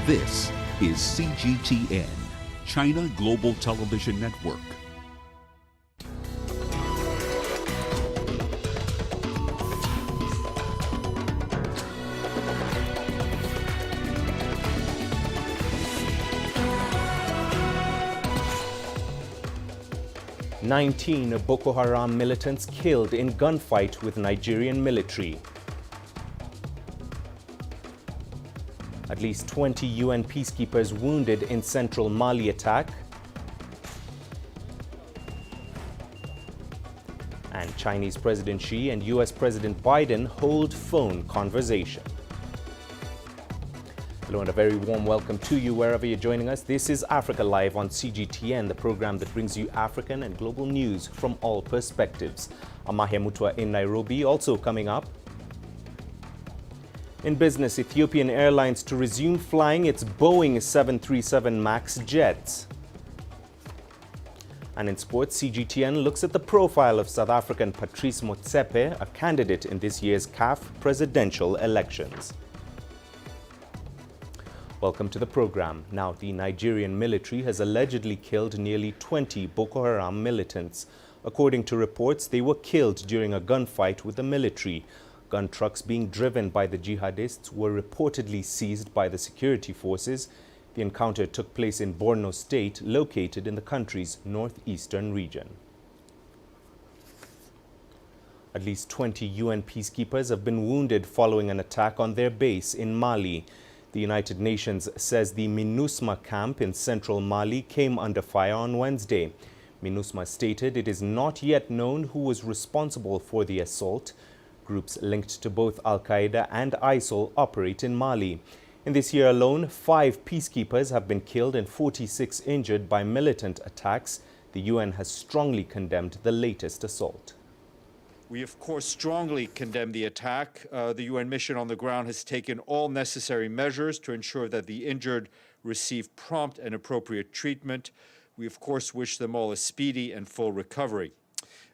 This is CGTN, China Global Television Network. "19 Boko Haram militants killed in gunfight with Nigerian military." At least 20 UN peacekeepers wounded in central Mali attack. And Chinese President Xi and US President Biden hold phone conversation. Hello and a very warm welcome to you wherever you're joining us. This is Africa Live on CGTN, the program that brings you African and global news from all perspectives. I'm Mahia Mutua in Nairobi. Also coming up, in business, Ethiopian Airlines to resume flying its Boeing 737 MAX jets. And in sports, CGTN looks at the profile of South African Patrice Motsepe, a candidate in this year's CAF presidential elections. Welcome to the program. Now, the Nigerian military has allegedly killed nearly 20 Boko Haram militants. According to reports, they were killed during a gunfight with the military. Gun trucks being driven by the jihadists were reportedly seized by the security forces. The encounter took place in Borno State, located in the country's northeastern region. At least 20 UN peacekeepers have been wounded following an attack on their base in Mali. The United Nations says the MINUSMA camp in central Mali came under fire on Wednesday. MINUSMA stated it is not yet known who was responsible for the assault. Groups linked to both Al-Qaeda and ISIL operate in Mali. In this year alone, 5 peacekeepers have been killed and 46 injured by militant attacks. The UN has strongly condemned the latest assault. We, of course, strongly condemn the attack. The UN mission on the ground has taken all necessary measures to ensure that the injured receive prompt and appropriate treatment. We, of course, wish them all a speedy and full recovery.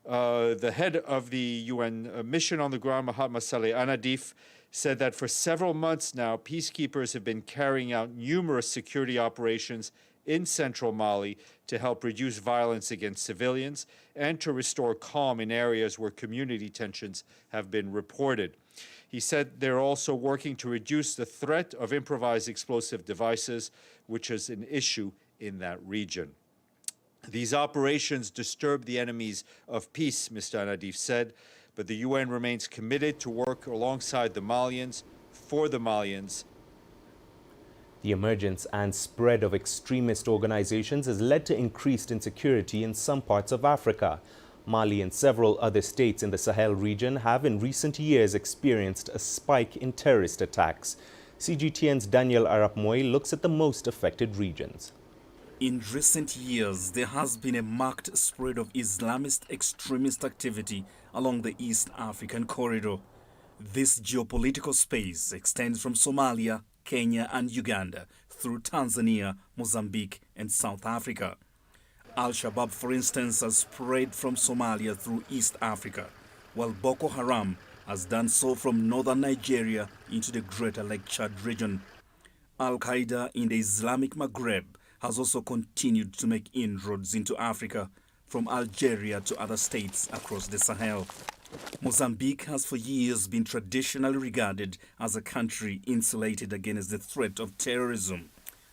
The head of the UN mission on the ground, Mohammed Saleh Anadif, said that for several months now, peacekeepers have been carrying out numerous security operations in central Mali to help reduce violence against civilians and to restore calm in areas where community tensions have been reported. He said they're also working to reduce the threat of improvised explosive devices, which is an issue in that region. These operations disturb the enemies of peace, Mr. Anadif said, but the UN remains committed to work alongside the Malians, for the Malians. The emergence and spread of extremist organizations has led to increased insecurity in some parts of Africa. Mali and several other states in the Sahel region have in recent years experienced a spike in terrorist attacks. CGTN's Daniel Arap Moi looks at the most affected regions. In recent years, there has been a marked spread of Islamist extremist activity along the East African corridor. This geopolitical space extends from Somalia, Kenya and Uganda through Tanzania, Mozambique and South Africa. Al-Shabaab, for instance, has spread from Somalia through East Africa, while Boko Haram has done so from northern Nigeria into the greater Lake Chad region. Al-Qaeda in the Islamic Maghreb has also continued to make inroads into Africa, from Algeria to other states across the Sahel. Mozambique has for years been traditionally regarded as a country insulated against the threat of terrorism,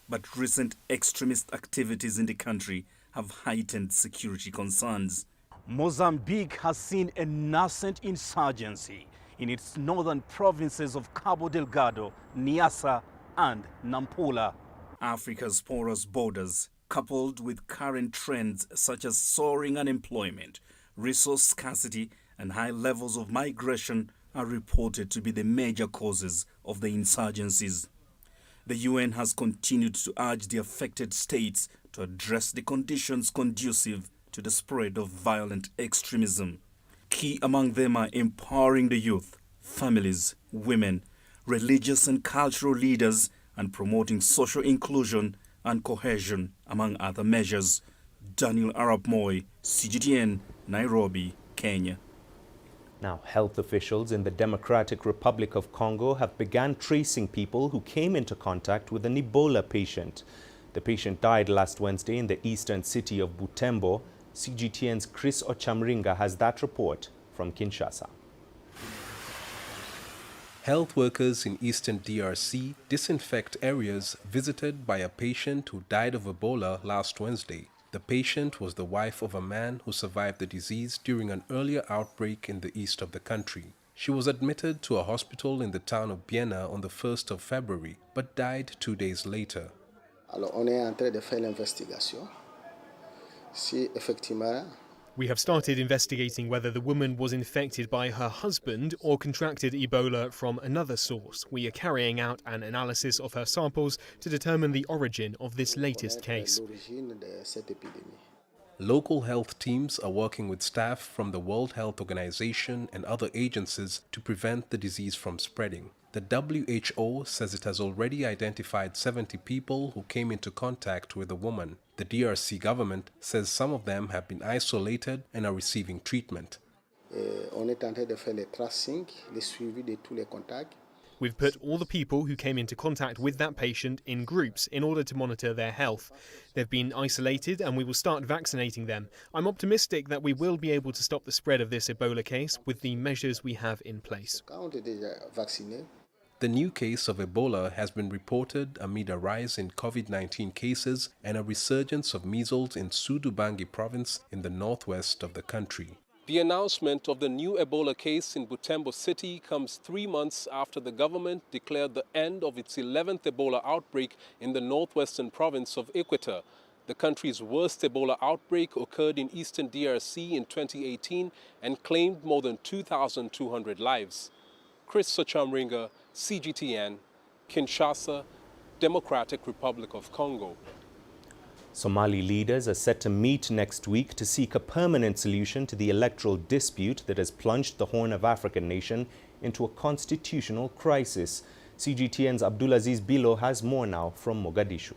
but recent extremist activities in the country have heightened security concerns. Mozambique has seen a nascent insurgency in its northern provinces of Cabo Delgado, Niassa and Nampula. Africa's porous borders, coupled with current trends such as soaring unemployment, resource scarcity, and high levels of migration, are reported to be the major causes of the insurgencies. The UN has continued to urge the affected states to address the conditions conducive to the spread of violent extremism. Key among them are empowering the youth, families, women, religious and cultural leaders, and promoting social inclusion and cohesion, among other measures. Daniel Arap Moi, CGTN, Nairobi, Kenya. Now, health officials in the Democratic Republic of Congo have begun tracing people who came into contact with an Ebola patient. The patient died last Wednesday in the eastern city of Butembo. CGTN's Chris Ochamringa has that report from Kinshasa. Health workers in eastern DRC disinfect areas visited by a patient who died of Ebola last Wednesday. The patient was the wife of a man who survived the disease during an earlier outbreak in the east of the country. She was admitted to a hospital in the town of Biena on the 1st of February, but died 2 days later. Alors, on est en train de faire l'investigation. Si effectivement, we have started investigating whether the woman was infected by her husband or contracted Ebola from another source. We are carrying out an analysis of her samples to determine the origin of this latest case. Local health teams are working with staff from the World Health Organization and other agencies to prevent the disease from spreading. The WHO says it has already identified 70 people who came into contact with the woman. The DRC government says some of them have been isolated and are receiving treatment. On est en train de faire le tracing, le suivi de tous les contacts. We've put all the people who came into contact with that patient in groups in order to monitor their health. They've been isolated and we will start vaccinating them. I'm optimistic that we will be able to stop the spread of this Ebola case with the measures we have in place. The new case of Ebola has been reported amid a rise in COVID-19 cases and a resurgence of measles in Sud-Ubangi province in the northwest of the country. The announcement of the new Ebola case in Butembo City comes 3 months after the government declared the end of its 11th Ebola outbreak in the northwestern province of Equator. The country's worst Ebola outbreak occurred in eastern DRC in 2018 and claimed more than 2,200 lives. Chris Ochamringa, CGTN, Kinshasa, Democratic Republic of Congo. Somali leaders are set to meet next week to seek a permanent solution to the electoral dispute that has plunged the Horn of Africa nation into a constitutional crisis. CGTN's Abdulaziz Bilo has more now from Mogadishu.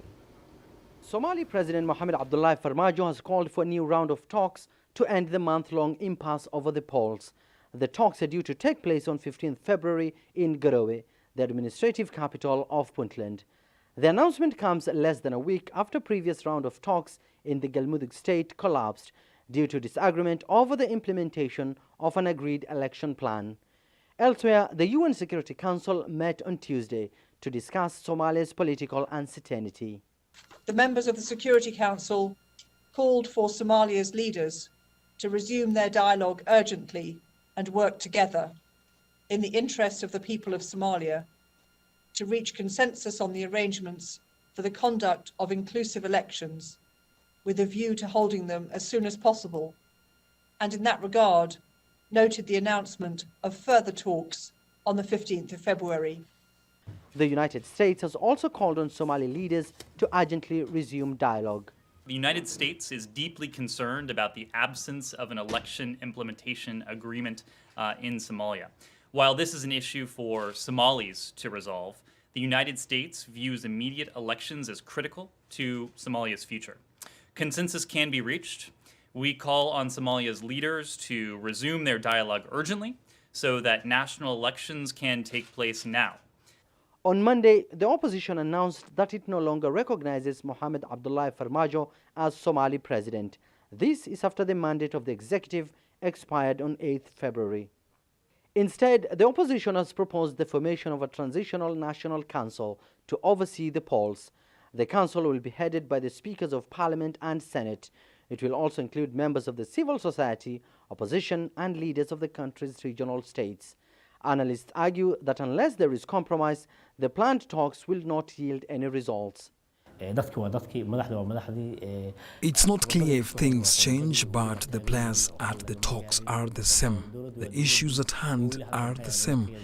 Somali President Mohamed Abdullahi Farmajo has called for a new round of talks to end the month-long impasse over the polls. The talks are due to take place on 15th February in Garowe, the administrative capital of Puntland. The announcement comes less than a week after previous round of talks in the Galmudug state collapsed due to disagreement over the implementation of an agreed election plan. Elsewhere, the UN Security Council met on Tuesday to discuss Somalia's political uncertainty. The members of the Security Council called for Somalia's leaders to resume their dialogue urgently and work together in the interests of the people of Somalia to reach consensus on the arrangements for the conduct of inclusive elections with a view to holding them as soon as possible, and in that regard noted the announcement of further talks on the 15th of February. The United States has also called on Somali leaders to urgently resume dialogue. The United States is deeply concerned about the absence of an election implementation agreement in Somalia. While this is an issue for Somalis to resolve, the United States views immediate elections as critical to Somalia's future. Consensus can be reached. We call on Somalia's leaders to resume their dialogue urgently so that national elections can take place now. On Monday, the opposition announced that it no longer recognizes Mohamed Abdullahi Farmajo as Somali president. This is after the mandate of the executive expired on 8th February. Instead, the opposition has proposed the formation of a transitional national council to oversee the polls. The council will be headed by the speakers of parliament and senate. It will also include members of the civil society, opposition, and leaders of the country's regional states. Analysts argue that unless there is compromise, the planned talks will not yield any results. It's not clear if things change, but the players at the talks are the same. The issues at hand are the same.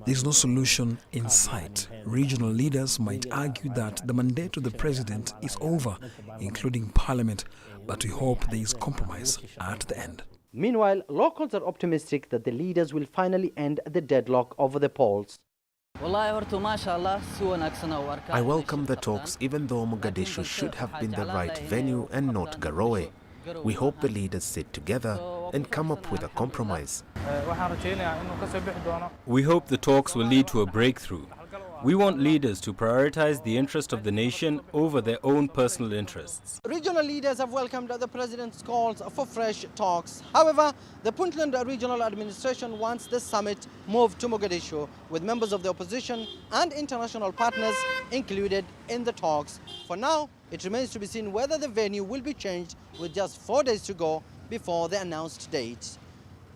There's no solution in sight. Regional leaders might argue that the mandate of the president is over, including parliament, but we hope there is compromise at the end. Meanwhile, locals are optimistic that the leaders will finally end the deadlock over the polls. I welcome the talks, even though Mogadishu should have been the right venue and not Garowe. We hope the leaders sit together and come up with a compromise. We hope the talks will lead to a breakthrough. We want leaders to prioritize the interest of the nation over their own personal interests. Regional leaders have welcomed the president's calls for fresh talks. However, the Puntland Regional Administration wants the summit moved to Mogadishu, with members of the opposition and international partners included in the talks. For now, it remains to be seen whether the venue will be changed, with just 4 days to go before the announced date.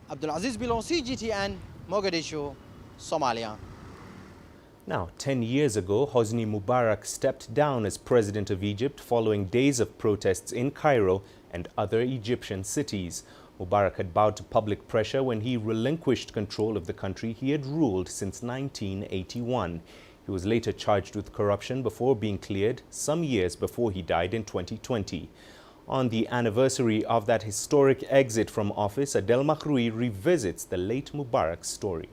Abdulaziz Bilo, CGTN, Mogadishu, Somalia. Now, 10 years ago, Hosni Mubarak stepped down as president of Egypt following days of protests in Cairo and other Egyptian cities. Mubarak had bowed to public pressure when he relinquished control of the country he had ruled since 1981. He was later charged with corruption before being cleared some years before he died in 2020. On the anniversary of that historic exit from office, Adel Makhroui revisits the late Mubarak's story.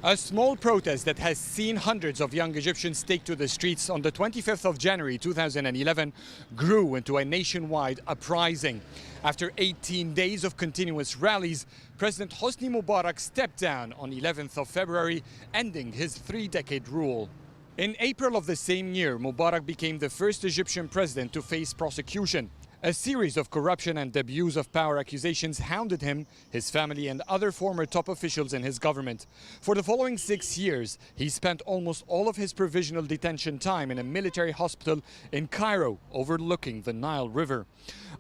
A small protest that has seen hundreds of young Egyptians take to the streets on the 25th of January 2011 grew into a nationwide uprising. After 18 days of continuous rallies, President Hosni Mubarak stepped down on 11th of February, ending his 3-decade rule. In April of the same year, Mubarak became the first Egyptian president to face prosecution. A series of corruption and abuse of power accusations hounded him, his family and other former top officials in his government. For the following 6 years, he spent almost all of his provisional detention time in a military hospital in Cairo, overlooking the Nile River.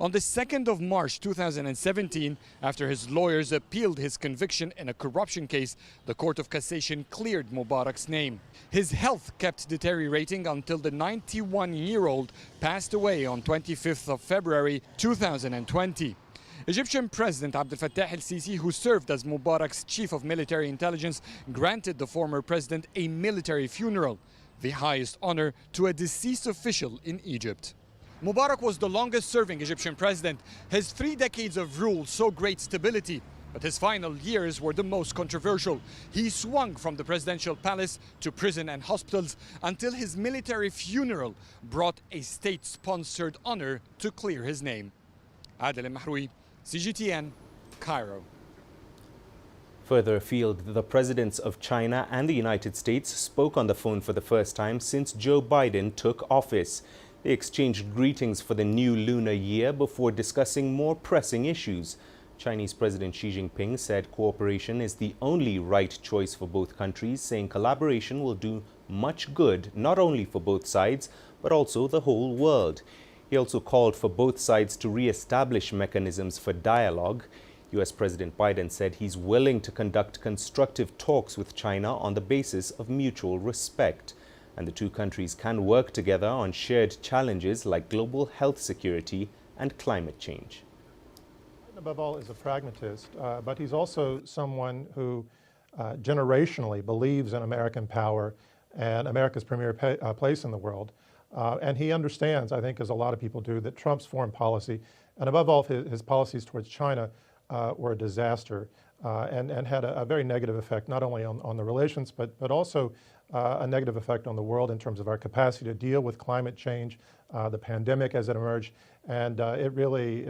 On the 2nd of March 2017, after his lawyers appealed his conviction in a corruption case, the Court of Cassation cleared Mubarak's name. His health kept deteriorating until the 91-year-old passed away on 25th of February 2020. Egyptian President Abdel Fattah el-Sisi, who served as Mubarak's chief of military intelligence, granted the former president a military funeral, the highest honor to a deceased official in Egypt. Mubarak was the longest-serving Egyptian president. His 3 decades of rule saw great stability, but his final years were the most controversial. He swung from the presidential palace to prison and hospitals until his military funeral brought a state-sponsored honor to clear his name. Adel Makhroui, CGTN, Cairo. Further afield, the presidents of China and the United States spoke on the phone for the first time since Joe Biden took office. They exchanged greetings for the new lunar year before discussing more pressing issues. Chinese President Xi Jinping said cooperation is the only right choice for both countries, saying collaboration will do much good not only for both sides, but also the whole world. He also called for both sides to re-establish mechanisms for dialogue. US President Biden said he's willing to conduct constructive talks with China on the basis of mutual respect, and the two countries can work together on shared challenges like global health security and climate change. Above all, is a pragmatist, but he's also someone who generationally believes in American power and America's premier place in the world. And he understands, I think, as a lot of people do, that Trump's foreign policy, and above all his policies towards China, were a disaster and had a very negative effect, not only on the relations, but also a negative effect on the world in terms of our capacity to deal with climate change, the pandemic as it emerged, and it really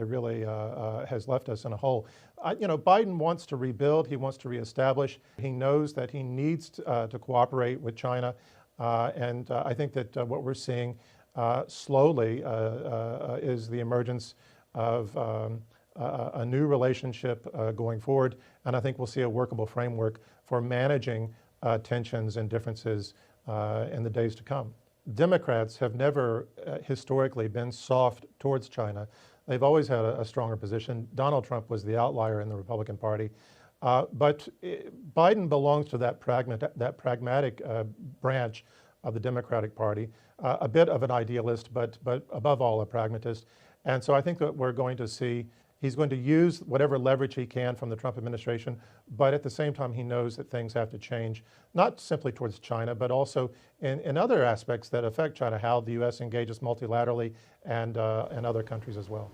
has left us in a hole. Biden wants to rebuild, he wants to reestablish. He knows that he needs to cooperate with China, and I think that what we're seeing slowly is the emergence of a new relationship going forward, and I think we'll see a workable framework for managing tensions and differences in the days to come. Democrats have never historically been soft towards China. They've always had a stronger position. Donald Trump was the outlier in the Republican Party. But Biden belongs to that pragmatic branch of the Democratic Party, a bit of an idealist, but above all a pragmatist. And so I think that we're going to see he's going to use whatever leverage he can from the Trump administration, but at the same time he knows that things have to change, not simply towards China, but also in other aspects that affect China, how the U.S. engages multilaterally and other countries as well.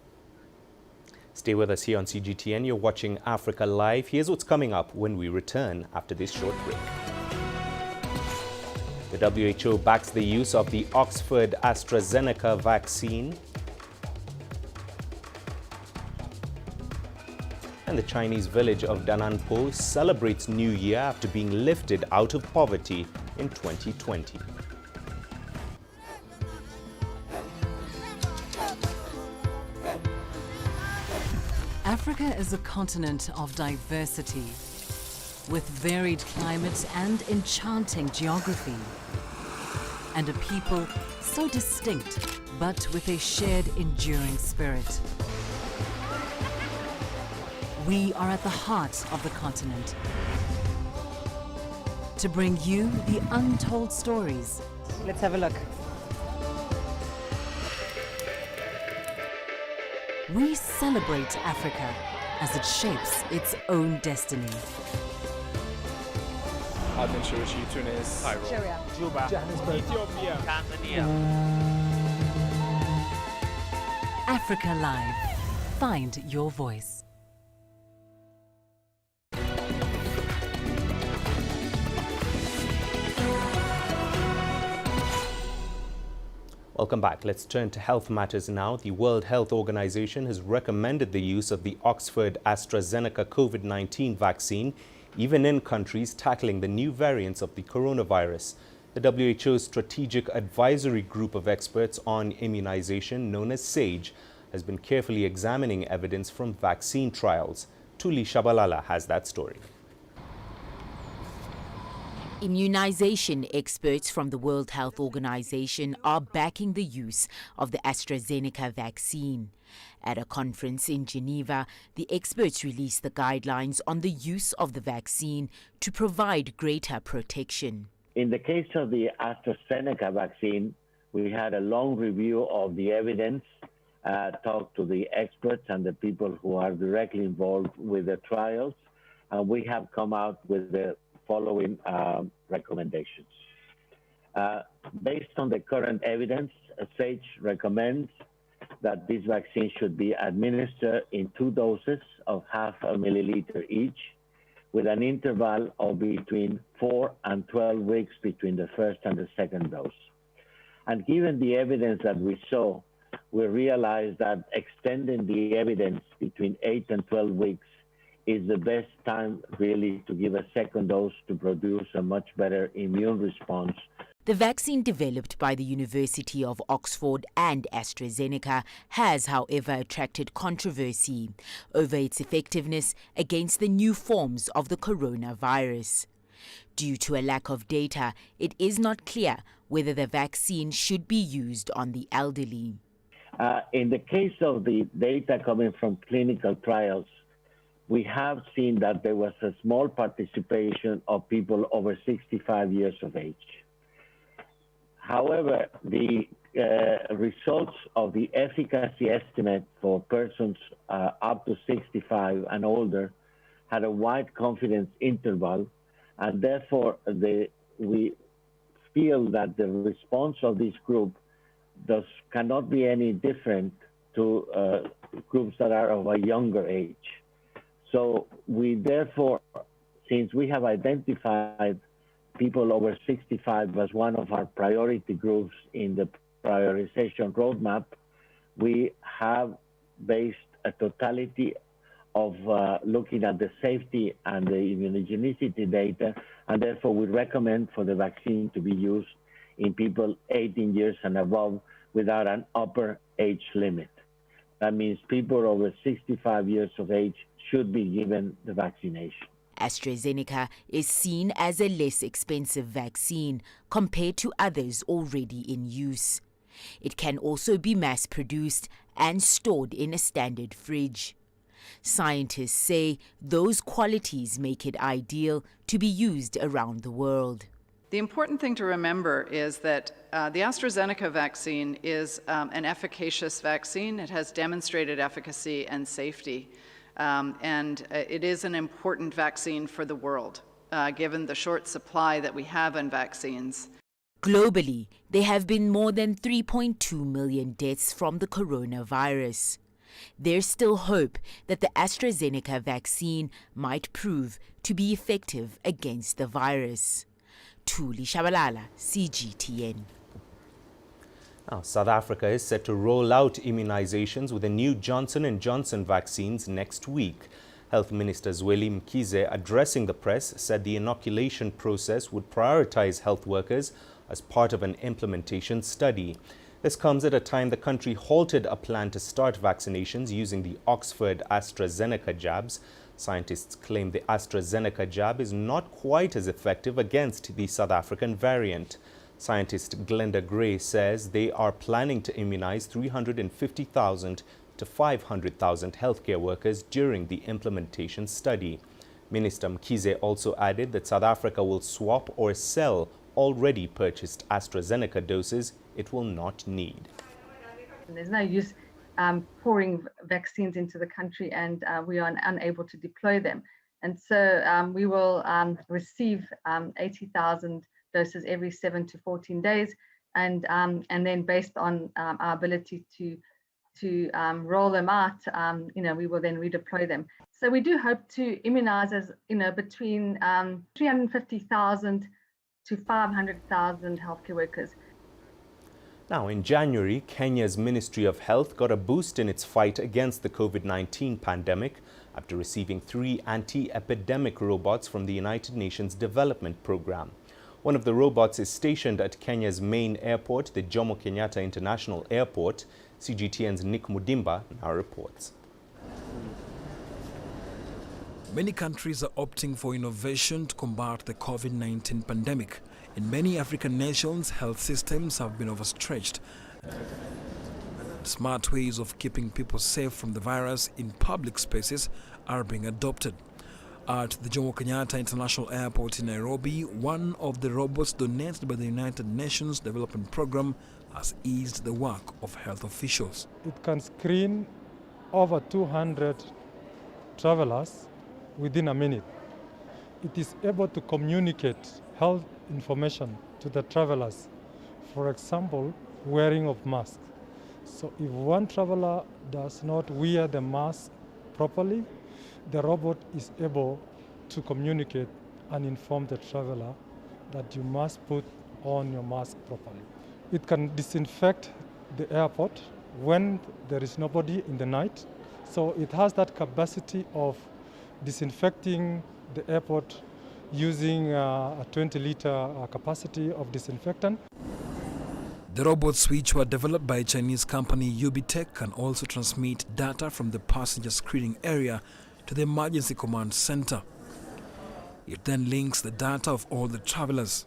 Stay with us here on CGTN. You're watching Africa Live. Here's what's coming up when we return after this short break. The WHO backs the use of the Oxford AstraZeneca vaccine. And the Chinese village of Dananpo celebrates New Year after being lifted out of poverty in 2020. Africa is a continent of diversity, with varied climates and enchanting geography, and a people so distinct, but with a shared enduring spirit. We are at the heart of the continent to bring you the untold stories. Let's have a look. We celebrate Africa as it shapes its own destiny. Tunis, Cairo, Juba, Johannesburg, Ethiopia, Tanzania. Africa Live. Find your voice. Welcome back. Let's turn to health matters now. The World Health Organization has recommended the use of the Oxford AstraZeneca COVID-19 vaccine, even in countries tackling the new variants of the coronavirus. The WHO's Strategic Advisory Group of Experts on Immunization, known as SAGE, has been carefully examining evidence from vaccine trials. Tuli Shabalala has that story. Immunization experts from the World Health Organization are backing the use of the AstraZeneca vaccine. At a conference in Geneva, the experts released the guidelines on the use of the vaccine to provide greater protection. In the case of the AstraZeneca vaccine, we had a long review of the evidence, talked to the experts and the people who are directly involved with the trials, and we have come out with the following recommendations. Based on the current evidence, SAGE recommends that this vaccine should be administered in 2 doses of 0.5 milliliter each, with an interval of between 4 and 12 weeks between the first and the second dose. And given the evidence that we saw, we realized that extending the evidence between 8 and 12 weeks is the best time really to give a second dose to produce a much better immune response. The vaccine developed by the University of Oxford and AstraZeneca has, however, attracted controversy over its effectiveness against the new forms of the coronavirus. Due to a lack of data, it is not clear whether the vaccine should be used on the elderly. In the case of the data coming from clinical trials, we have seen that there was a small participation of people over 65 years of age. However, the results of the efficacy estimate for persons up to 65 and older had a wide confidence interval, and therefore we feel that the response of this group cannot be any different to groups that are of a younger age. So we therefore, since we have identified people over 65 as one of our priority groups in the prioritization roadmap, we have based a totality of looking at the safety and the immunogenicity data, and therefore we recommend for the vaccine to be used in people 18 years and above without an upper age limit. That means people over 65 years of age should be given the vaccination. AstraZeneca is seen as a less expensive vaccine compared to others already in use. It can also be mass-produced and stored in a standard fridge. Scientists say those qualities make it ideal to be used around the world. The important thing to remember is that the AstraZeneca vaccine is an efficacious vaccine. It has demonstrated efficacy and safety. And it is an important vaccine for the world, given the short supply that we have in vaccines. Globally, there have been more than 3.2 million deaths from the coronavirus. There's still hope that the AstraZeneca vaccine might prove to be effective against the virus. Tuli Shabalala, CGTN. Now, South Africa is set to roll out immunizations with the new Johnson & Johnson vaccines next week. Health Minister Zweli Mkhize, addressing the press, said the inoculation process would prioritize health workers as part of an implementation study. This comes at a time the country halted a plan to start vaccinations using the Oxford AstraZeneca jabs. Scientists claim the AstraZeneca jab is not quite as effective against the South African variant. Scientist Glenda Gray says they are planning to immunize 350,000 to 500,000 healthcare workers during the implementation study. Minister Mkhize also added that South Africa will swap or sell already purchased AstraZeneca doses it will not need. There's no use pouring vaccines into the country and we are unable to deploy them. And so we will receive 80,000 doses every 7 to 14 days. And then based on our ability to roll them out, we will then redeploy them. So we do hope to immunize as, between 350,000 to 500,000 healthcare workers. Now, in January, Kenya's Ministry of Health got a boost in its fight against the COVID-19 pandemic after receiving 3 anti-epidemic robots from the United Nations Development Programme. One of the robots is stationed at Kenya's main airport, the Jomo Kenyatta International Airport. CGTN's Nick Mudimba now reports. Many countries are opting for innovation to combat the COVID-19 pandemic. In many African nations, health systems have been overstretched. Smart ways of keeping people safe from the virus in public spaces are being adopted. At the Jomo Kenyatta International Airport in Nairobi, one of the robots donated by the United Nations Development Programme has eased the work of health officials. It can screen over 200 travelers within a minute. It is able to communicate health information to the travelers, for example, wearing of masks. So if one traveler does not wear the mask properly, the robot is able to communicate and inform the traveler that you must put on your mask properly. It can disinfect the airport when there is nobody in the night. So it has that capacity of disinfecting the airport using a 20-liter capacity of disinfectant. The robots, which were developed by Chinese company Ubitech, can also transmit data from the passenger screening area to the emergency command center. It then links the data of all the travelers.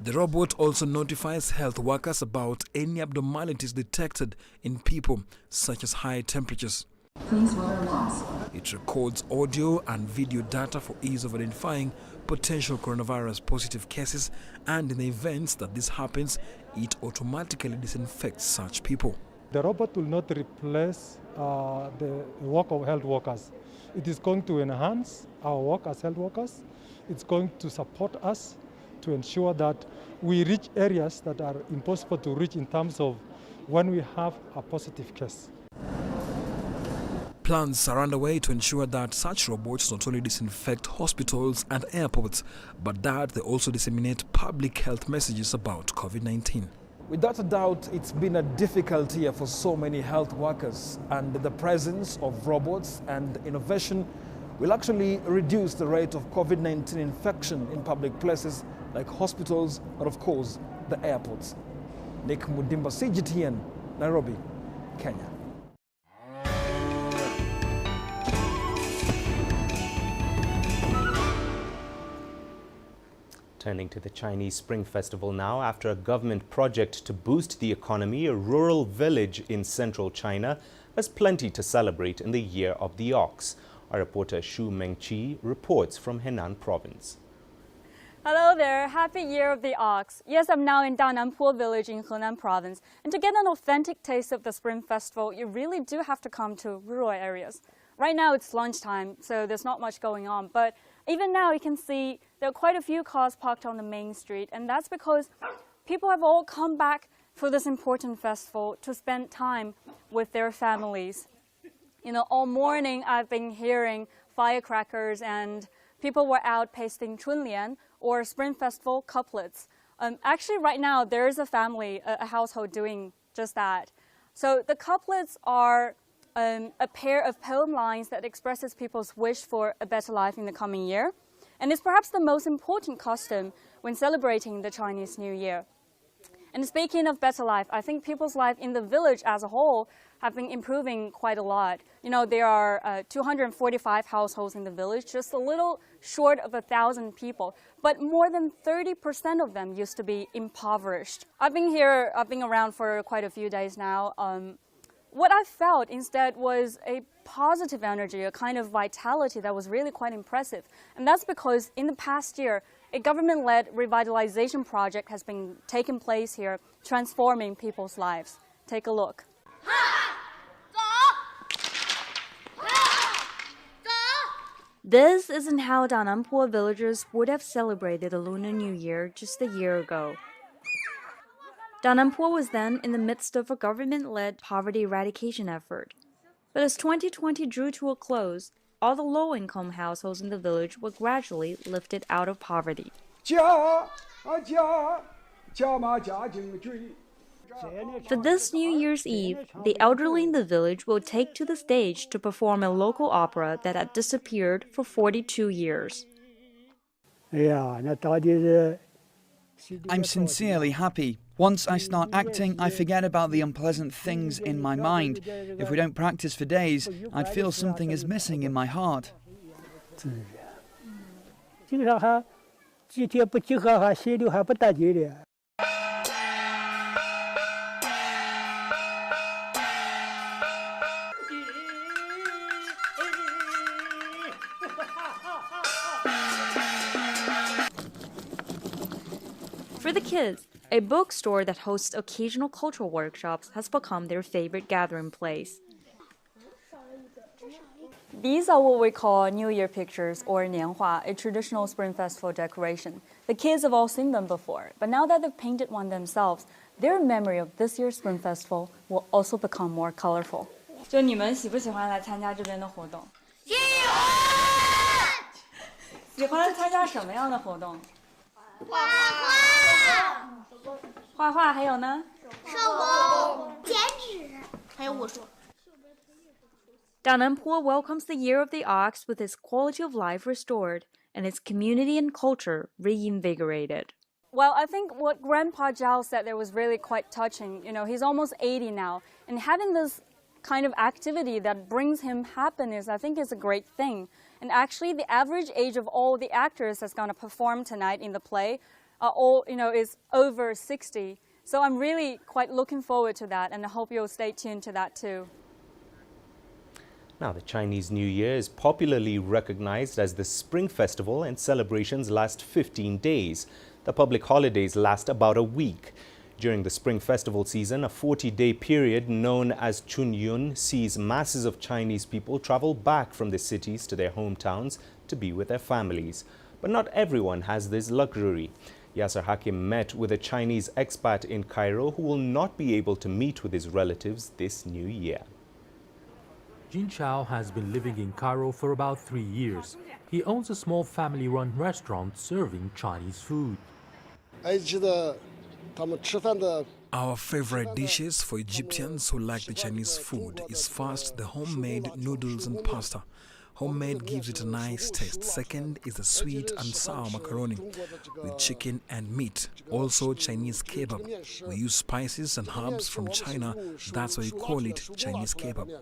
The robot also notifies health workers about any abnormalities detected in people, such as high temperatures. Please wear a mask. It records audio and video data for ease of identifying potential coronavirus positive cases, and in the events that this happens, it automatically disinfects such people. The robot will not replace the work of health workers. It is going to enhance our work as health workers. It's going to support us to ensure that we reach areas that are impossible to reach in terms of when we have a positive case. Plans are underway to ensure that such robots not only disinfect hospitals and airports, but that they also disseminate public health messages about COVID-19. Without a doubt, it's been a difficult year for so many health workers, and the presence of robots and innovation will actually reduce the rate of COVID-19 infection in public places like hospitals and, of course, the airports. Nick Mudimba, CGTN, Nairobi, Kenya. Turning to the Chinese Spring Festival now, after a government project to boost the economy, a rural village in central China has plenty to celebrate in the Year of the Ox. Our reporter Xu Mengqi reports from Henan Province. Hello there, happy Year of the Ox. Yes, I'm now in Dananpo village in Henan Province. And to get an authentic taste of the Spring Festival, you really do have to come to rural areas. Right now it's lunchtime, so there's not much going on, but even now you can see there are quite a few cars parked on the main street, and that's because people have all come back for this important festival to spend time with their families. You know, all morning I've been hearing firecrackers and people were out pasting chunlian, or Spring Festival couplets. Actually, right now there is a family, a household doing just that. So the couplets are a pair of poem lines that expresses people's wish for a better life in the coming year. And it's perhaps the most important custom when celebrating the Chinese New Year. And speaking of better life, I think people's life in the village as a whole have been improving quite a lot. You know, there are 245 households in the village, just a little short of 1,000 people, but more than 30% of them used to be impoverished. I've been around for quite a few days now. What I felt instead was a positive energy, a kind of vitality that was really quite impressive. And that's because in the past year, a government-led revitalization project has been taking place here, transforming people's lives. Take a look. This isn't how Dananpo villagers would have celebrated the Lunar New Year just a year ago. Dananpo was then in the midst of a government-led poverty eradication effort. But as 2020 drew to a close, all the low-income households in the village were gradually lifted out of poverty. For this New Year's Eve, the elderly in the village will take to the stage to perform a local opera that had disappeared for 42 years. I'm sincerely happy. Once I start acting, I forget about the unpleasant things in my mind. If we don't practice for days, I'd feel something is missing in my heart. For the kids, a bookstore that hosts occasional cultural workshops has become their favorite gathering place. These are what we call New Year pictures, or nianhua, a traditional Spring Festival decoration. The kids have all seen them before, but now that they've painted one themselves, their memory of this year's Spring Festival will also become more colorful. 就你们喜不喜欢来参加这边的活动？喜欢。喜欢参加什么样的活动？画画。画画还有呢？手工、剪纸，还有武术。Dananpo welcomes the Year of the Ox with its quality of life restored and its community and culture reinvigorated. Well, I think what Grandpa Zhao said there was really quite touching. You know, he's almost 80 now, and having this kind of activity that brings him happiness, I think is a great thing. And actually, the average age of all the actors that's going to perform tonight in the play is over 60. So I'm really quite looking forward to that, and I hope you'll stay tuned to that too. Now, the Chinese New Year is popularly recognized as the Spring Festival, and celebrations last 15 days. The public holidays last about a week. During the Spring Festival season, a 40-day period known as Chunyun sees masses of Chinese people travel back from the cities to their hometowns to be with their families. But not everyone has this luxury. Yasser Hakim met with a Chinese expat in Cairo who will not be able to meet with his relatives this new year. Jin Chao has been living in Cairo for about 3 years. He owns a small family-run restaurant serving Chinese food. Our favorite dishes for Egyptians who like the Chinese food is first the homemade noodles and pasta. Homemade gives it a nice taste. Second is the sweet and sour macaroni with chicken and meat. Also Chinese kebab. We use spices and herbs from China. That's why we call it Chinese kebab.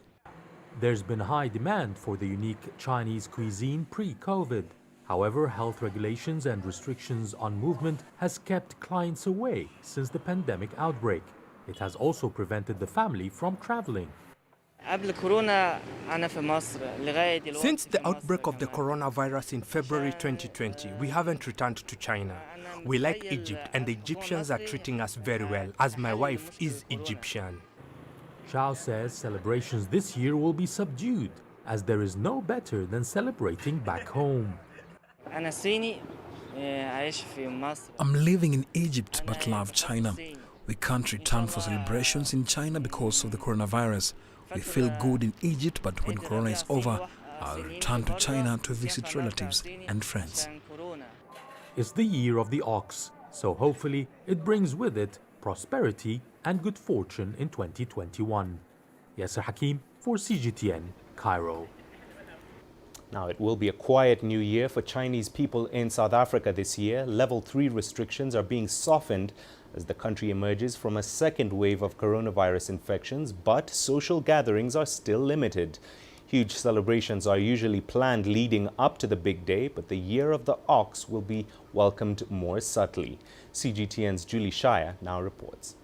There's been high demand for the unique Chinese cuisine pre-COVID. However, health regulations and restrictions on movement has kept clients away since the pandemic outbreak. It has also prevented the family from traveling. Since the outbreak of the coronavirus in February 2020, we haven't returned to China. We like Egypt, and the Egyptians are treating us very well, as my wife is Egyptian. Chao says celebrations this year will be subdued, as there is no better than celebrating back home. I'm living in Egypt but love China. We can't return for celebrations in China because of the coronavirus. We feel good in Egypt, but when corona is over, I'll return to China to visit relatives and friends. It's the Year of the Ox, so hopefully it brings with it prosperity and good fortune in 2021. Yasser Hakim For CGTN, Cairo. Now, it will be a quiet new year for Chinese people in South Africa this year. Level 3 restrictions are being softened as the country emerges from a second wave of coronavirus infections, but social gatherings are still limited. Huge celebrations are usually planned leading up to the big day, but the Year of the Ox will be welcomed more subtly. CGTN's Julie Shire now reports.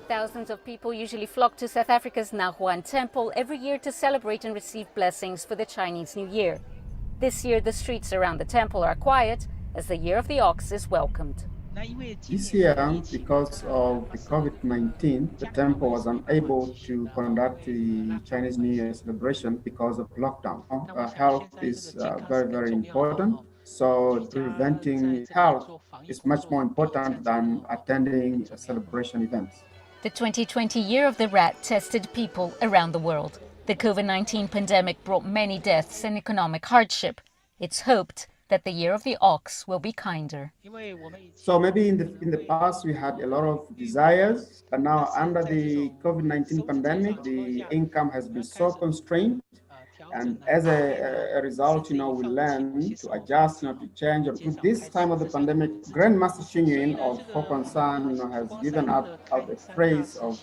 Thousands of people usually flock to South Africa's Nahuan Temple every year to celebrate and receive blessings for the Chinese New Year. This year, the streets around the temple are quiet as the Year of the Ox is welcomed. This year, because of the COVID-19, the temple was unable to conduct the Chinese New Year celebration because of lockdown. Health is very, very important. So preventing health is much more important than attending celebration events. The 2020 Year of the Rat tested people around the world. The COVID-19 pandemic brought many deaths and economic hardship. It's hoped that the Year of the Ox will be kinder. So maybe in the past we had a lot of desires, but now under the COVID-19 pandemic, the income has been so constrained. And as a result, we learn to adjust, to change. With this time of the pandemic, Grandmaster Xing Yun of Hokkon-san, has given out a phrase of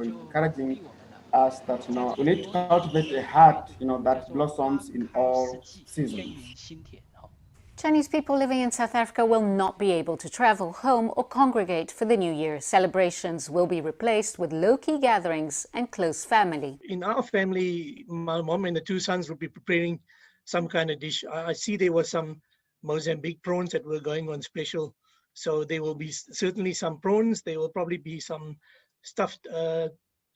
encouraging us that, we need to cultivate a heart, that blossoms in all seasons. Chinese people living in South Africa will not be able to travel home or congregate for the New Year. Celebrations will be replaced with low-key gatherings and close family. In our family, my mom and the two sons will be preparing some kind of dish. I see there were some Mozambique prawns that were going on special. So there will be certainly some prawns. There will probably be some stuffed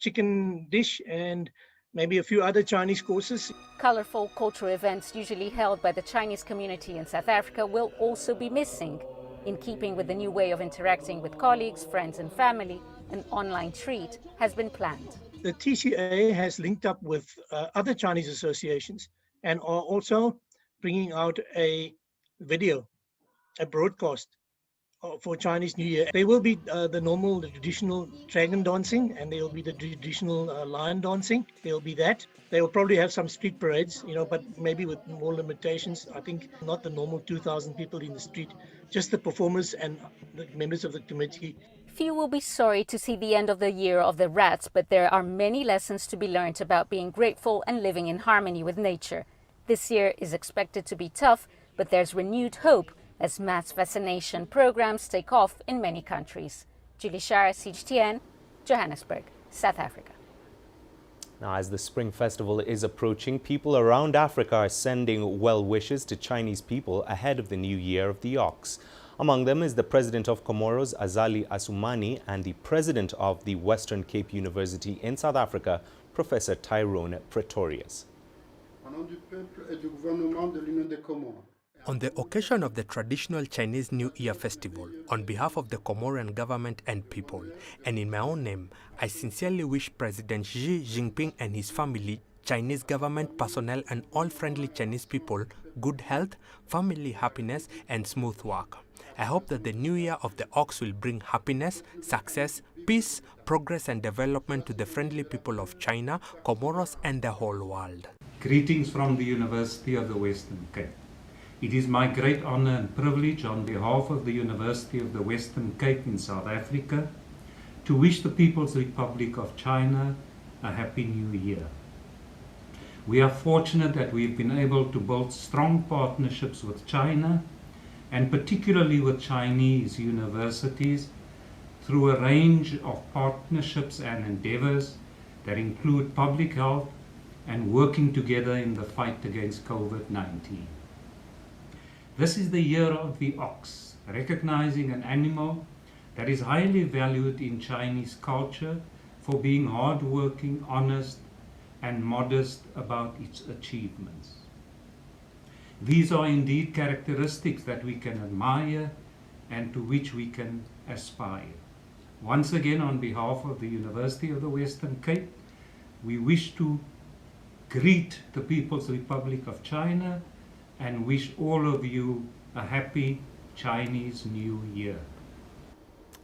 chicken dish and maybe a few other Chinese courses. Colorful cultural events usually held by the Chinese community in South Africa will also be missing. In keeping with the new way of interacting with colleagues, friends and family, an online treat has been planned. The TCA has linked up with other Chinese associations and are also bringing out a video, a broadcast for Chinese New Year. There will be the traditional dragon dancing, and there will be the traditional lion dancing. There will be that. They will probably have some street parades, but maybe with more limitations. I think not the normal 2,000 people in the street, just the performers and the members of the committee. Few will be sorry to see the end of the Year of the Rat, but there are many lessons to be learned about being grateful and living in harmony with nature. This year is expected to be tough, but there's renewed hope as mass vaccination programs take off in many countries. Julie Shire, CGTN, Johannesburg, South Africa. Now, as the Spring Festival is approaching, people around Africa are sending well wishes to Chinese people ahead of the new Year of the Ox. Among them is the President of Comoros, Azali Assoumani, and the President of the Western Cape University in South Africa, Professor Tyrone Pretorius. On the occasion of the traditional Chinese New Year festival, on behalf of the Comoran government and people, and in my own name, I sincerely wish President Xi Jinping and his family, Chinese government personnel and all friendly Chinese people good health, family happiness and smooth work. I hope that the New Year of the Ox will bring happiness, success, peace, progress and development to the friendly people of China, Comoros and the whole world. Greetings from the University of the Western Cape. It is my great honor and privilege on behalf of the University of the Western Cape in South Africa to wish the People's Republic of China a happy new year. We are fortunate that we've been able to build strong partnerships with China and particularly with Chinese universities through a range of partnerships and endeavors that include public health and working together in the fight against COVID-19. This is the Year of the Ox, recognizing an animal that is highly valued in Chinese culture for being hardworking, honest, and modest about its achievements. These are indeed characteristics that we can admire and to which we can aspire. Once again, on behalf of the University of the Western Cape, we wish to greet the People's Republic of China and wish all of you a happy Chinese New Year.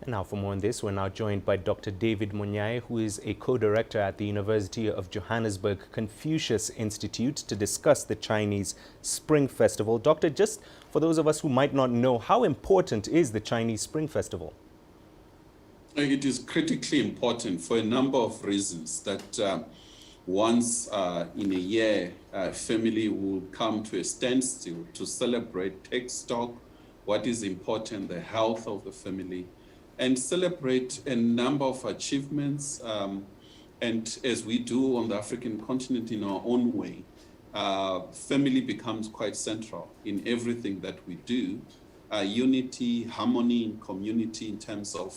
And now for more on this, we're now joined by Dr. David Munya, who is a co-director at the University of Johannesburg Confucius Institute, to discuss the Chinese Spring Festival. Doctor, just for those of us who might not know, how important is the Chinese Spring Festival? It is critically important for a number of reasons. That once in a year, a family will come to a standstill to celebrate, take stock, what is important, the health of the family, and celebrate a number of achievements. And as we do on the African continent in our own way, family becomes quite central in everything that we do. Unity, harmony in community in terms of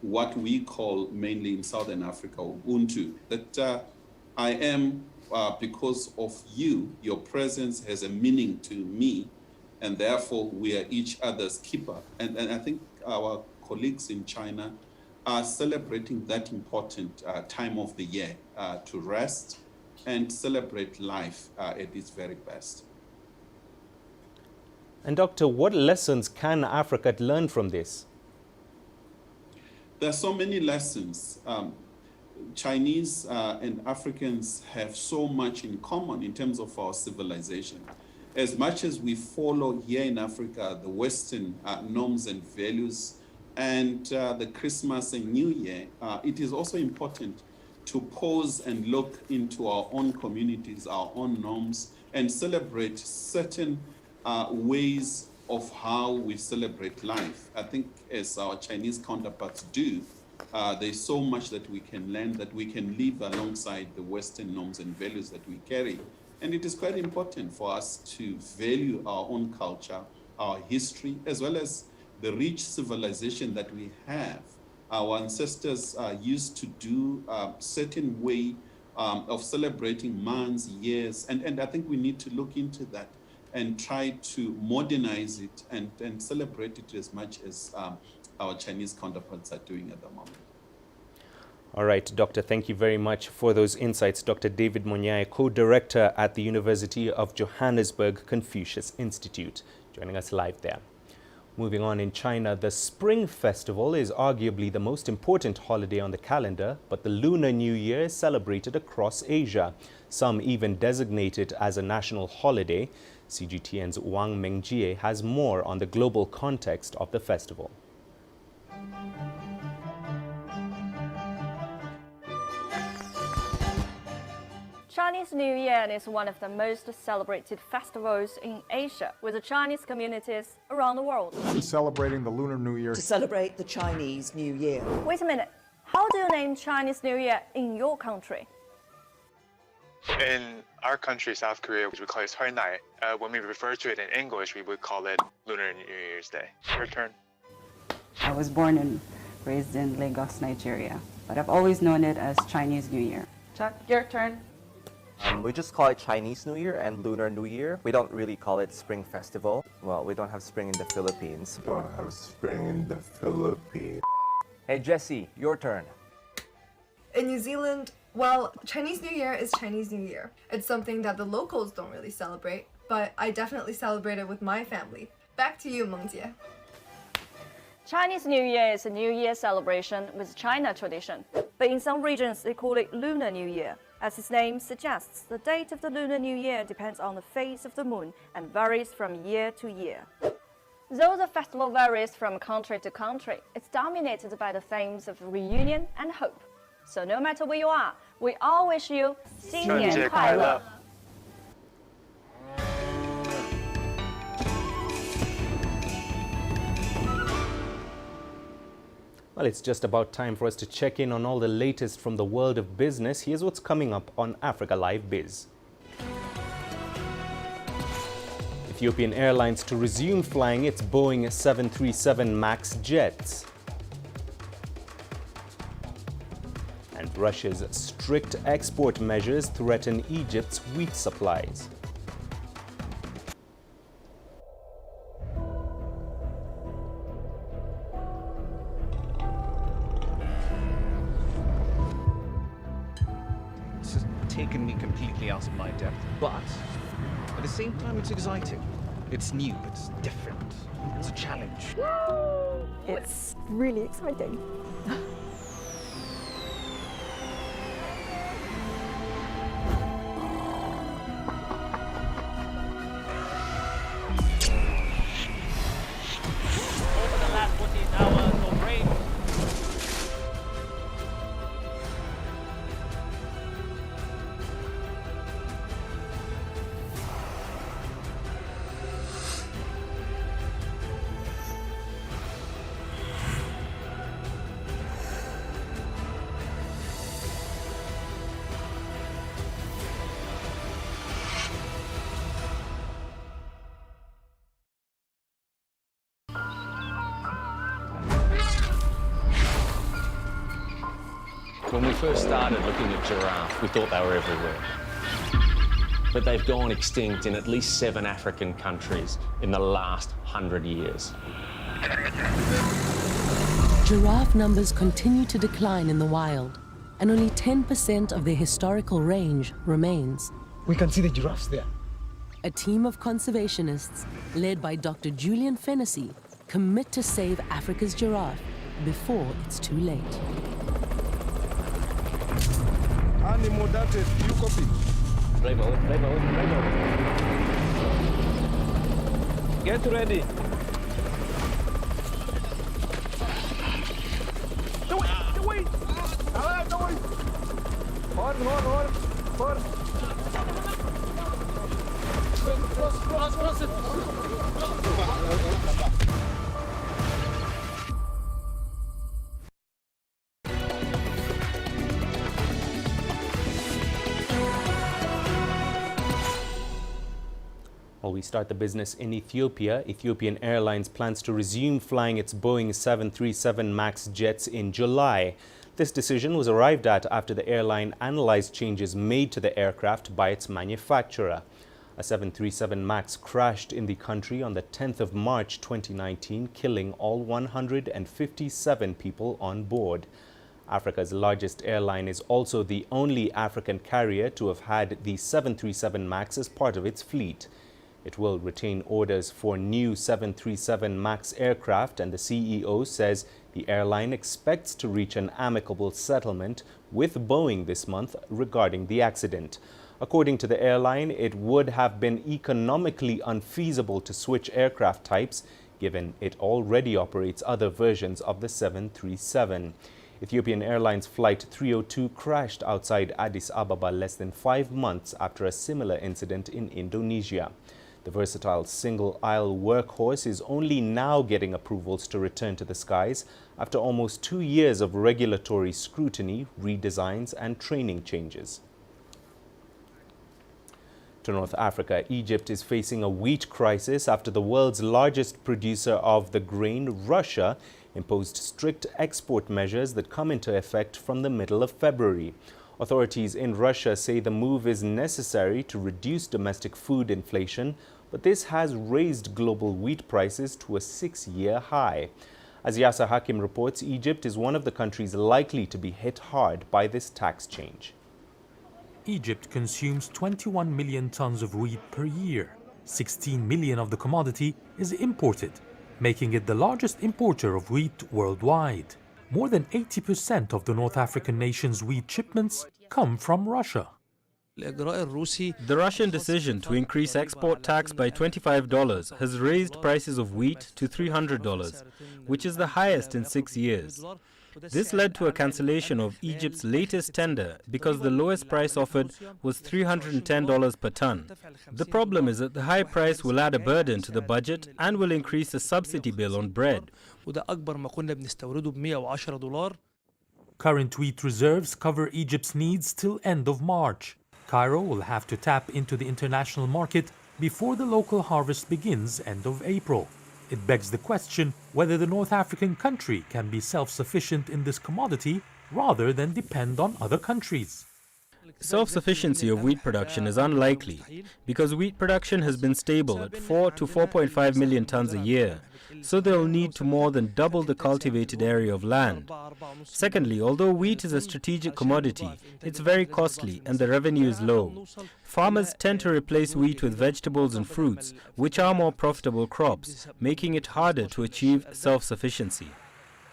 what we call mainly in Southern Africa, Ubuntu, that I am because of you, your presence has a meaning to me, and therefore we are each other's keeper. And I think our colleagues in China are celebrating that important time of the year to rest and celebrate life at its very best. And Doctor, what lessons can Africa learn from this? There are so many lessons. Chinese and Africans have so much in common in terms of our civilization. As much as we follow here in Africa the Western norms and values and the Christmas and New Year, it is also important to pause and look into our own communities, our own norms, and celebrate certain ways of how we celebrate life. I think as our Chinese counterparts do, there's so much that we can learn, that we can live alongside the Western norms and values that we carry. And it is quite important for us to value our own culture, our history, as well as the rich civilization that we have. Our ancestors used to do a certain way of celebrating months, years, and I think we need to look into that and try to modernize it and celebrate it as much as our Chinese counterparts are doing at the moment. All right, Doctor, thank you very much for those insights. Dr. David Munya, co-director at the University of Johannesburg Confucius Institute, joining us live there. Moving on, in China, the Spring Festival is arguably the most important holiday on the calendar, but the Lunar New Year is celebrated across Asia. Some even designate it as a national holiday. CGTN's Wang Mengjie has more on the global context of the festival. Chinese New Year is one of the most celebrated festivals in Asia, with the Chinese communities around the world celebrating the Lunar New Year to celebrate the Chinese New Year. Wait a minute, how do you name Chinese New Year in your country? In our country, South Korea, we call it Hosni. When we refer to it in English, we would call it Lunar New Year's Day. Your turn. I was born and raised in Lagos, Nigeria, but I've always known it as Chinese New Year. Chuck, your turn. We just call it Chinese New Year and Lunar New Year. We don't really call it Spring Festival. Well, we don't have spring in the Philippines. We don't have spring in the Philippines. Hey Jesse, your turn. In New Zealand, well, Chinese New Year is Chinese New Year. It's something that the locals don't really celebrate, but I definitely celebrate it with my family. Back to you, Mengjie. Chinese New Year is a New Year celebration with China tradition, but in some regions they call it Lunar New Year. As its name suggests, the date of the Lunar New Year depends on the phase of the moon and varies from year to year. Though the festival varies from country to country, it's dominated by the themes of reunion and hope. So no matter where you are, we all wish you 新年快乐! Well, it's just about time for us to check in on all the latest from the world of business. Here's what's coming up on Africa Live Biz. Ethiopian Airlines to resume flying its Boeing 737 MAX jets. And Russia's strict export measures threaten Egypt's wheat supplies. Taken me completely out of my depth, but at the same time it's exciting. It's new, it's different, it's a challenge. It's really exciting. When we first started looking at giraffe, we thought they were everywhere. But they've gone extinct in at least 7 African countries in the last 100 years. Giraffe numbers continue to decline in the wild, and only 10% of their historical range remains. We can see the giraffes there. A team of conservationists, led by Dr. Julian Fennessy, commit to save Africa's giraffe before it's too late. Animal data, you copy. Bravo, bravo, bravo. Get ready. Do it! Do it! Hold. Cross it. Well, we start the business in Ethiopia. Ethiopian Airlines plans to resume flying its Boeing 737 MAX jets in July. This decision was arrived at after the airline analyzed changes made to the aircraft by its manufacturer. A 737 MAX crashed in the country on the 10th of March 2019, killing all 157 people on board. Africa's largest airline is also the only African carrier to have had the 737 MAX as part of its fleet. It will retain orders for new 737 MAX aircraft, and the CEO says the airline expects to reach an amicable settlement with Boeing this month regarding the accident. According to the airline, it would have been economically unfeasible to switch aircraft types, given it already operates other versions of the 737. Ethiopian Airlines Flight 302 crashed outside Addis Ababa less than 5 months after a similar incident in Indonesia. The versatile single-aisle workhorse is only now getting approvals to return to the skies after almost 2 years of regulatory scrutiny, redesigns and training changes. To North Africa, Egypt is facing a wheat crisis after the world's largest producer of the grain, Russia, imposed strict export measures that come into effect from the middle of February. Authorities in Russia say the move is necessary to reduce domestic food inflation, but this has raised global wheat prices to a 6-year high. As Yasser Hakim reports, Egypt is one of the countries likely to be hit hard by this tax change. Egypt consumes 21 million tons of wheat per year. 16 million of the commodity is imported, making it the largest importer of wheat worldwide. More than 80% of the North African nation's wheat shipments come from Russia. The Russian decision to increase export tax by $25 has raised prices of wheat to $300, which is the highest in 6 years. This led to a cancellation of Egypt's latest tender because the lowest price offered was $310 per ton. The problem is that the high price will add a burden to the budget and will increase the subsidy bill on bread. Current wheat reserves cover Egypt's needs till end of March. Cairo will have to tap into the international market before the local harvest begins end of April. It begs the question whether the North African country can be self-sufficient in this commodity rather than depend on other countries. Self-sufficiency of wheat production is unlikely because wheat production has been stable at 4 to 4.5 million tons a year, so they'll need to more than double the cultivated area of land. Secondly, although wheat is a strategic commodity, it's very costly and the revenue is low. Farmers tend to replace wheat with vegetables and fruits, which are more profitable crops, making it harder to achieve self-sufficiency.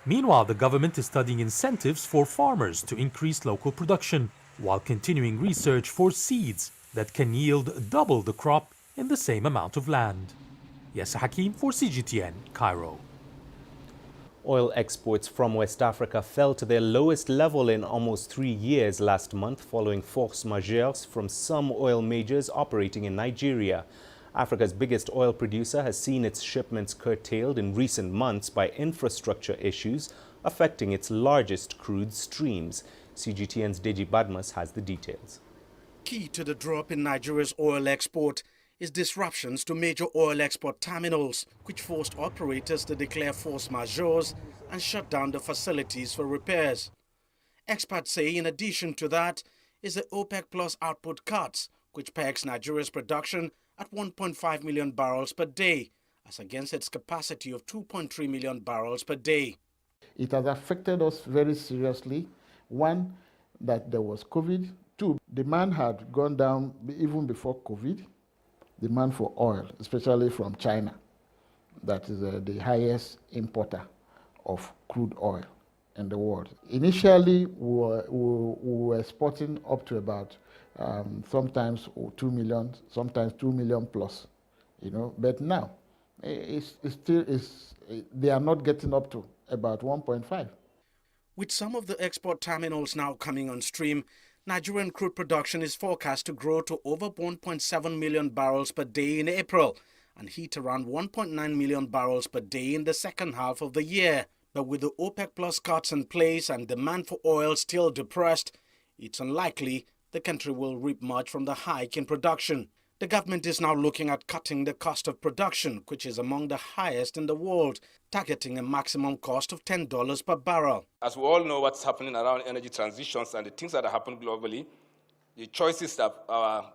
Meanwhile, the government is studying incentives for farmers to increase local production, while continuing research for seeds that can yield double the crop in the same amount of land. Yasser Hakim for CGTN, Cairo. Oil exports from West Africa fell to their lowest level in almost 3 years last month following force majeure from some oil majors operating in Nigeria. Africa's biggest oil producer has seen its shipments curtailed in recent months by infrastructure issues affecting its largest crude streams. CGTN's Deji Badmus has the details. Key to the drop in Nigeria's oil export is disruptions to major oil export terminals, which forced operators to declare force majeure and shut down the facilities for repairs. Experts say in addition to that is the OPEC Plus output cuts, which pegs Nigeria's production at 1.5 million barrels per day, as against its capacity of 2.3 million barrels per day. It has affected us very seriously. One, that there was COVID. Two, demand had gone down even before COVID. Demand for oil, especially from China, that is the highest importer of crude oil in the world. Initially, we were exporting up to about sometimes 2 million, sometimes 2 million plus, But now, they are not getting up to about 1.5. With some of the export terminals now coming on stream, Nigerian crude production is forecast to grow to over 1.7 million barrels per day in April and hit around 1.9 million barrels per day in the second half of the year. But with the OPEC Plus cuts in place and demand for oil still depressed, it's unlikely the country will reap much from the hike in production. The government is now looking at cutting the cost of production, which is among the highest in the world, targeting a maximum cost of $10 per barrel. As we all know what's happening around energy transitions and the things that are happening globally, the choices that our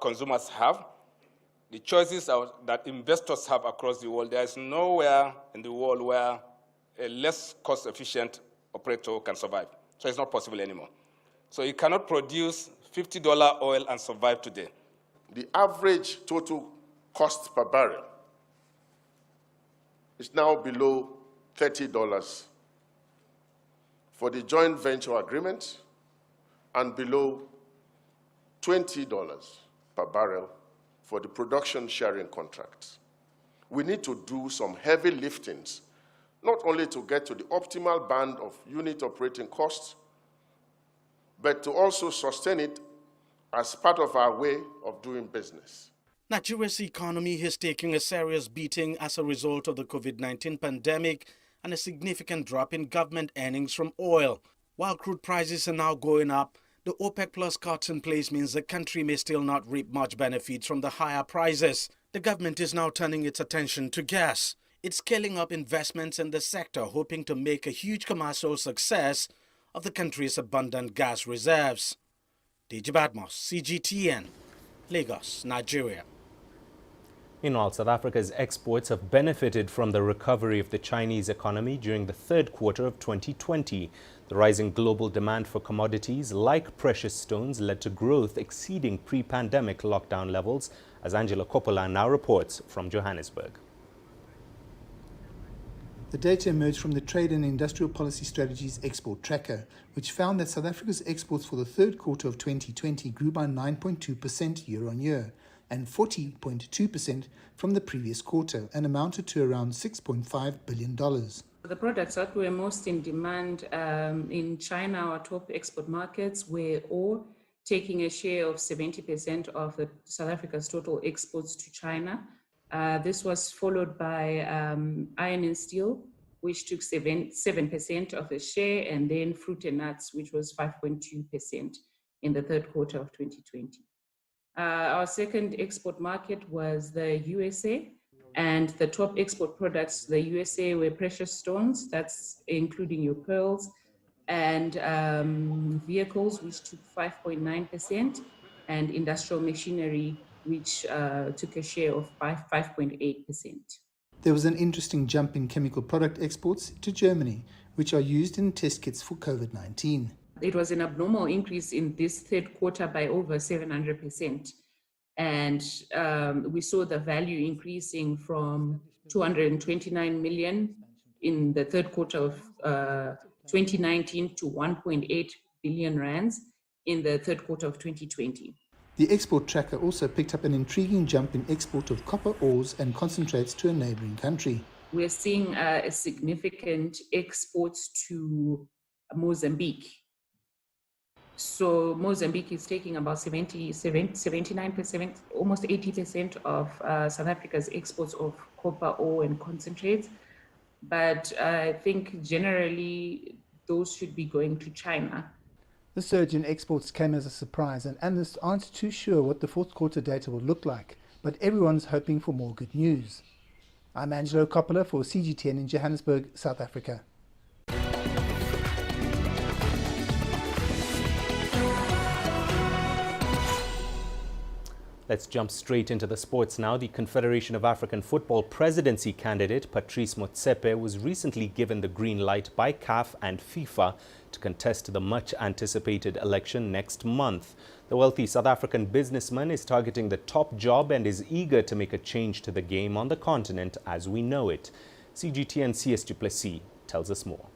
consumers have, the choices that investors have across the world, there is nowhere in the world where a less cost-efficient operator can survive. So it's not possible anymore. So you cannot produce $50 oil and survive today. The average total cost per barrel is now below $30 for the joint venture agreement and below $20 per barrel for the production sharing contracts. We need to do some heavy liftings, not only to get to the optimal band of unit operating costs, but to also sustain it as part of our way of doing business. Nigeria's economy is taking a serious beating as a result of the COVID-19 pandemic and a significant drop in government earnings from oil. While crude prices are now going up, the OPEC Plus cuts in place means the country may still not reap much benefits from the higher prices. The government is now turning its attention to gas. It's scaling up investments in the sector, hoping to make a huge commercial success of the country's abundant gas reserves. Deji Badmus, CGTN, Lagos, Nigeria. Meanwhile, South Africa's exports have benefited from the recovery of the Chinese economy during the third quarter of 2020. The rising global demand for commodities like precious stones led to growth exceeding pre-pandemic lockdown levels, as Angela Coppola now reports from Johannesburg. The data emerged from the Trade and Industrial Policy Strategies Export Tracker, which found that South Africa's exports for the third quarter of 2020 grew by 9.2% year-on-year and 40.2% from the previous quarter and amounted to around $6.5 billion. The products that were most in demand in China, our top export markets, were ore, taking a share of 70% of South Africa's total exports to China. This was followed by iron and steel, which took 7% of the share, and then fruit and nuts, which was 5.2% in the third quarter of 2020. Our second export market was the USA, and the top export products to the USA were precious stones, that's including your pearls, and vehicles, which took 5.9%, and industrial machinery, which took a share of 5.8%. There was an interesting jump in chemical product exports to Germany, which are used in test kits for COVID-19. It was an abnormal increase in this third quarter by over 700%. And we saw the value increasing from 229 million in the third quarter of 2019 to 1.8 billion rands in the third quarter of 2020. The export tracker also picked up an intriguing jump in export of copper ores and concentrates to a neighboring country. We're seeing a significant exports to Mozambique. So Mozambique is taking about 79%, almost 80% of South Africa's exports of copper ore and concentrates. But I think generally those should be going to China. The surge in exports came as a surprise, and analysts aren't too sure what the fourth quarter data will look like, but everyone's hoping for more good news. I'm Angelo Coppola for CGTN in Johannesburg, South Africa. Let's jump straight into the sports now. The Confederation of African Football presidency candidate Patrice Motsepe was recently given the green light by CAF and FIFA to contest the much-anticipated election next month. The wealthy South African businessman is targeting the top job and is eager to make a change to the game on the continent as we know it. CGTN CS du Plessis tells us more.